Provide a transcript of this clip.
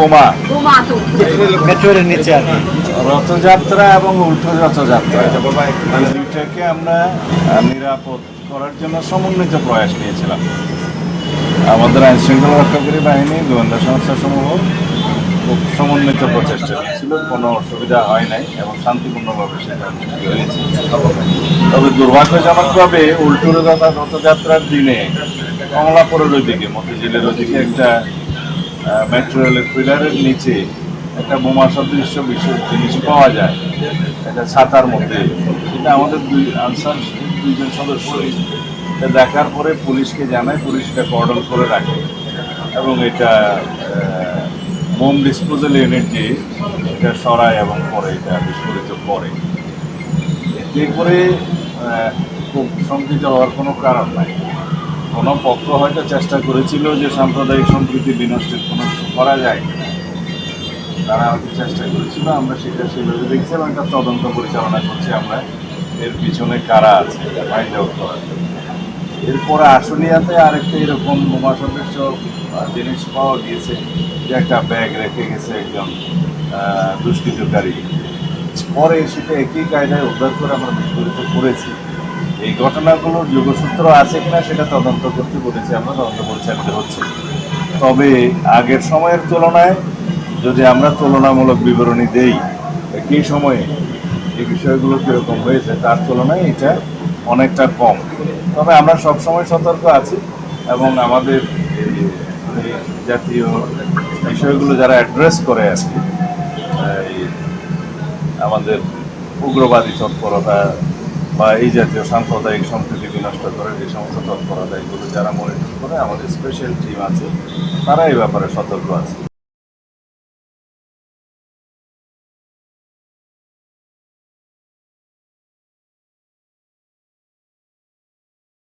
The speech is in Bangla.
বোমা মেট্রোরের নিচে আর কি। রথযাত্রা এবং উল্টো রথযাত্রা এই দুইটাকে আমরা নিরাপদ করার জন্য সমন্বিত প্রয়াস নিয়েছিলাম। আমাদের আইন শৃঙ্খলা রক্ষাকারী বাহিনী, গোয়েন্দা সংস্থা সমূহ খুব সমন্বিত প্রচেষ্টা নিয়েছিল, কোনো অসুবিধা হয় নাই এবং শান্তিপূর্ণভাবে সেটা অনুষ্ঠিত হয়েছে। তবে দুর্ভাগ্যজনকভাবে উল্টো রথযাত্রার দিনে কমলাপুরের ওইদিকে, মতিঝিলের ওইদিকে একটা মেট্রো রেলের পিলারের নিচে একটা বোমা সদৃশ্য জিনিস পাওয়া যায়, এটা ছাতার মধ্যে। সেটা আমাদের দুইজন সদস্য এটা দেখার পরে পুলিশকে জানায়, পুলিশ এটা কর্ডন করে রাখে এবং এটা বোম ডিসপোজাল ইউনিট যে এটা সরায় এবং পরে এটা বিস্ফোরিত করে। এতে করে খুব শঙ্কিত হওয়ার কোনো কারণ নাই। কোনো পক্ষ হয়তো চেষ্টা করেছিল যে সাম্প্রদায়িক সম্প্রীতি বিনষ্টের কোনো কিছু করা যায়, তারা হয়তো চেষ্টা করেছিল। আমরা সেটা সেভাবে দেখছি এবং একটা তদন্ত পরিচালনা করছি আমরা, এর পিছনে কারা আছে এটা ফাইন্ড আউট করার জন্য। এরপরে আশুলিয়াতে আরেকটা এরকম বোমা সদৃশ্য জিনিস পাওয়া গিয়েছে, যে একটা ব্যাগ রেখে গেছে একজন দুষ্কৃতকারী, পরে সেটা একই কায়দায় উদ্ধার করে আমরা বিস্ফোরিত করেছি। এই ঘটনাগুলোর যোগসূত্র আছে কিনা সেটা তদন্ত করতে বলেছি আমরা, তদন্ত পরিচালিত হচ্ছে। তবে আগের সময়ের তুলনায় যদি আমরা তুলনামূলক বিবরণী দেই একই সময়ে এই বিষয়গুলো কীরকম হয়েছে তার তুলনায় এটা অনেকটা কম। তবে আমরা সবসময় সতর্ক আছি এবং আমাদের এই জাতীয় বিষয়গুলো যারা অ্যাড্রেস করে আর কি, আমাদের উগ্রবাদী তৎপরতা বা এই জাতীয় সাম্প্রদায়িক সম্প্রীতি বিনষ্ট করে যে সমস্ত তৎপরতা, এগুলো যারা মনিটর করে, আমাদের স্পেশাল টিম আছে, তারা এই ব্যাপারে সতর্ক আছে।